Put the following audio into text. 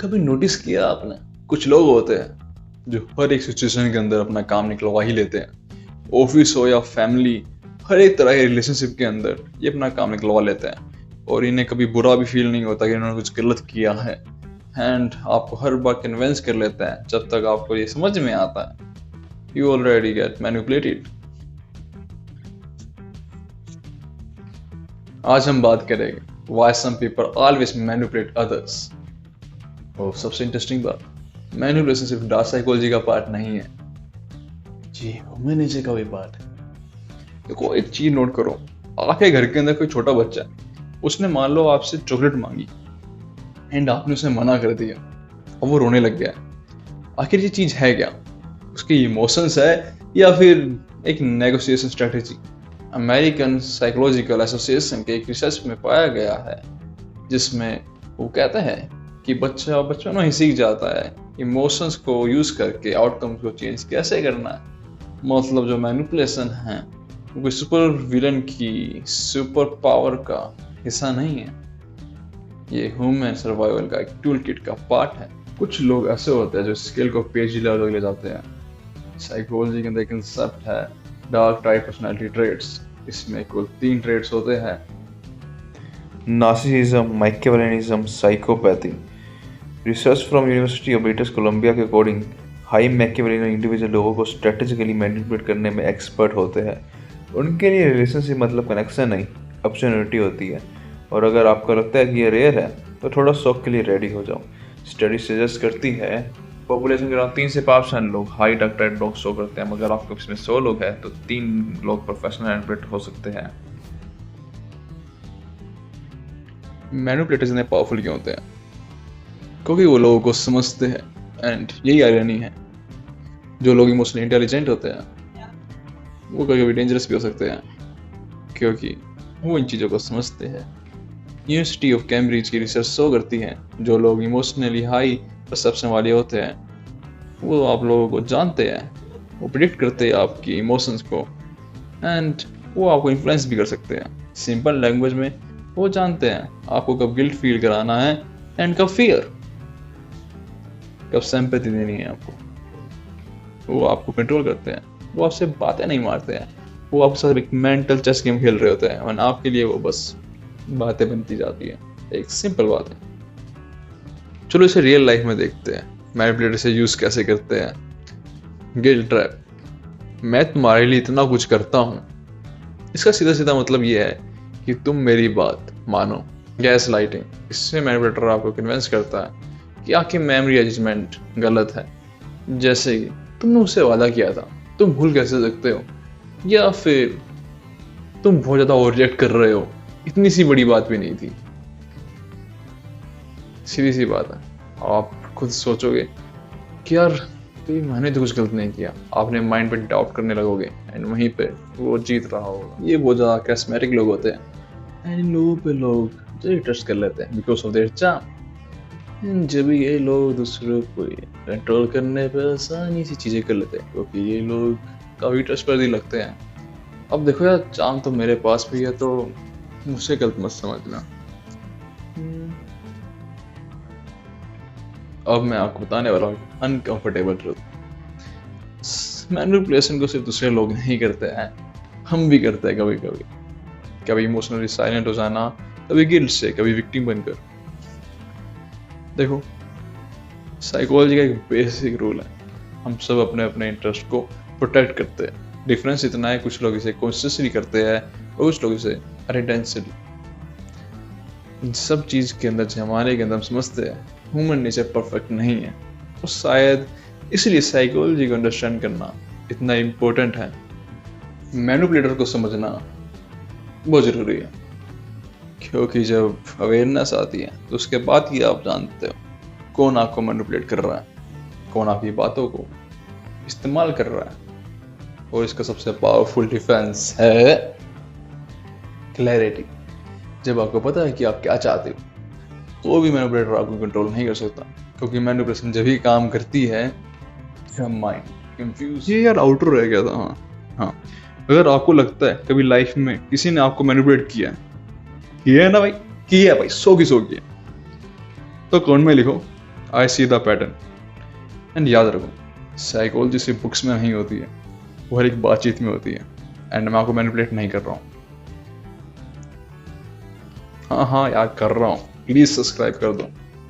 कभी नोटिस किया आपने, कुछ लोग होते हैं जो हर एक सिचुएशन के अंदर अपना काम निकलवा ही लेते हैं। ऑफिस हो या फैमिली, हर एक तरह के रिलेशनशिप के अंदर ये अपना काम निकलवा लेते हैं और इन्हें कभी बुरा भी फील नहीं होता कि इन्होंने कुछ गलत किया है। एंड आपको हर बार कन्विंस कर लेते हैं जब तक आपको ये समझ में आता है। You already get manipulated. आज हम बात करेंगे why some people always manipulate others. और सबसे इंटरेस्टिंग बात, मैनिपुलेशन सिर्फ डार्क साइकोलॉजी का पार्ट नहीं है, जी ह्यूमन नेचर का भी पार्ट है। देखो एक चीज नोट करो, आपके घर के अंदर कोई छोटा बच्चा है, उसने मान लो आपसे चॉकलेट मांगी एंड आपने उसे मना कर दिया और वो रोने लग गया। आखिर ये चीज है क्या? उसकी इमोशंस है या फिर एक negotiation strategy? American psychological association के एक रिसर्च में पाया गया है जिसमें वो कहते हैं कि बच्चा बचपन में ही सीख जाता है इमोशंस को यूज करके आउटकम को चेंज कैसे करना है। मतलब जो मैनिपुलेशन है वो कोई सुपर विलन की सुपर पावर का हिस्सा नहीं है, ये ह्यूमन सर्वाइवल का एक टूल किट का पार्ट है। कुछ लोग ऐसे होते हैं जो स्किल को पीएचडी लेवल तक ले जाते हैं। साइकोलॉजी के अंदर एक कंसेप्ट है डार्क टाइप पर्सनालिटी ट्रेट्स। इसमें कुल 3 ट्रेट्स होते हैं: narcissism, Machiavellism, psychopathy. Research from university of British Columbia के अकॉर्डिंग हाई मैकियावेलियन इंडिविजुअल लोगों को स्ट्रेटेजिकली मैनिपुलेट करने में एक्सपर्ट होते हैं। उनके लिए रिलेशनशिप मतलब कनेक्शन नहीं, अपॉर्चुनिटी होती है। और अगर आपको लगता है कि ये रेयर है तो थोड़ा शौक के लिए रेडी हो जाओ। स्टडी सजेस्ट करती है पॉपुलेशन के अराउंड 3 से 5% लोग हाई डार्क टाइप लोग शो करते हैं, मगर आपको इसमें 100 लोग हैं तो 3 लोग प्रोफेशनल मैनिपुलेटर हो सकते हैं। मैनिपुलेटर्स इतने पावरफुल क्यों होते हैं? क्योंकि वो लोगों को समझते हैं। एंड यही आयरनी है, जो लोग इमोशनली इंटेलिजेंट होते हैं वो कभी कभी डेंजरस भी हो सकते हैं क्योंकि वो इन चीज़ों को समझते हैं। यूनिवर्सिटी ऑफ कैम्ब्रिज की रिसर्च शो करती है जो लोग इमोशनली हाई परसेप्शन वाले होते हैं वो आप लोगों को जानते हैं, वो प्रिडिक्ट करते हैं आपकी इमोशंस को एंड वो आपको इन्फ्लुएंस भी कर सकते हैं। सिंपल लैंग्वेज में वो जानते हैं आपको कब गिल्ट फील कराना है एंड कब फियर, कब सिंपैथी देनी है आपको। वो आपको कंट्रोल करते हैं, वो आपसे बातें नहीं मारते हैं, वो आपके साथ एक मेंटल चेस गेम खेल रहे होते हैं और आपके लिए वो बस बातें बनती जाती है। एक सिंपल बात है। चलो इसे रियल लाइफ में देखते हैं, मैनिपुलेटर से यूज कैसे करते हैं। गिल्ट ट्रैप, मैं तुम्हारे लिए इतना कुछ करता हूँ, इसका सीधा सीधा मतलब ये है कि तुम मेरी बात मानो। गैस लाइटिंग, इससे मैनिपुलेटर आपको कन्विंस करता है कि आपकी मेमोरी एडजस्टमेंट गलत है। जैसे कि तुमने उससे वादा किया था, तुम भूल कैसे सकते हो, या फिर तुम बहुत ज्यादा ओवर रिएक्ट कर रहे हो, इतनी सी बड़ी बात भी नहीं थी। सीधी सी बात है, आप खुद सोचोगे कि यार तो मैंने तो कुछ गलत नहीं किया, आपने माइंड पे डाउट करने लगोगे एंड वहीं पे वो जीत रहा होगा। ये बहुत ज्यादा कैरिस्मेटिक लोग होते हैं एंड लोगों पे लोग जो ट्रस्ट कर लेते हैं बिकॉज ऑफ देयर चार्म। जब ये लोग दूसरों को कंट्रोल करने पर आसानी से चीजें कर लेते हैं क्योंकि ये लोग काफी ट्रस्टवर्दी लगते हैं। अब देखो यार, चार्म तो मेरे पास भी है तो मुझसे गलत मत समझना। अब मैं आपको बताने वाला हूँ अनकंफर्टेबल ट्रूथ। मैनिपुलेशन को सिर्फ दूसरे लोग नहीं करते हैं, हम भी करते हैं कभी कभी। कभी इमोशनली साइलेंट हो जाना, कभी गिल्ट से, कभी विक्टिम बनकर। देखो साइकोलॉजी का एक बेसिक रूल है, हम सब अपने अपने इंटरेस्ट को प्रोटेक्ट करते हैं। डिफरेंस इतना है, कुछ लोग इसे कॉन्शियसली करते हैं और कुछ लोग इसे अनइंटेंशनली। इन सब चीज के अंदर जमाने के अंदर हम समझते हैं ह्यूमन नेचर परफेक्ट नहीं है और शायद इसलिए साइकोलॉजी को अंडरस्टैंड करना इतना इम्पोर्टेंट है। मैनिपुलेटर को समझना बहुत जरूरी है क्योंकि जब अवेयरनेस आती है तो उसके बाद ही आप जानते हो कौन आपको मैनिपुलेट कर रहा है, कौन आपकी बातों को इस्तेमाल कर रहा है। और इसका सबसे पावरफुल डिफेंस है क्लैरिटी। जब आपको पता है कि आप क्या चाहते हो तो भी मैनिपुलेटर आपको कंट्रोल नहीं कर सकता क्योंकि मैनिपुलेशन जब ही काम करती है माइंड कंफ्यूज। ये यार आउटर रह गया था। हाँ, अगर आपको लगता है कभी लाइफ में किसी ने आपको मैनिपुलेट किया है ना भाई, किया है भाई, 100 की 100 किया, तो कमेंट में लिखो आई सी द पैटर्न। एंड याद रखो, साइकोलॉजी सिर्फ बुक्स में नहीं होती है, वो हर एक बातचीत में होती है। एंड मैं आपको मैनिपुलेट नहीं कर रहा हूँ। हाँ याद कर रहा हूँ, प्लीज़ सब्सक्राइब कर दो।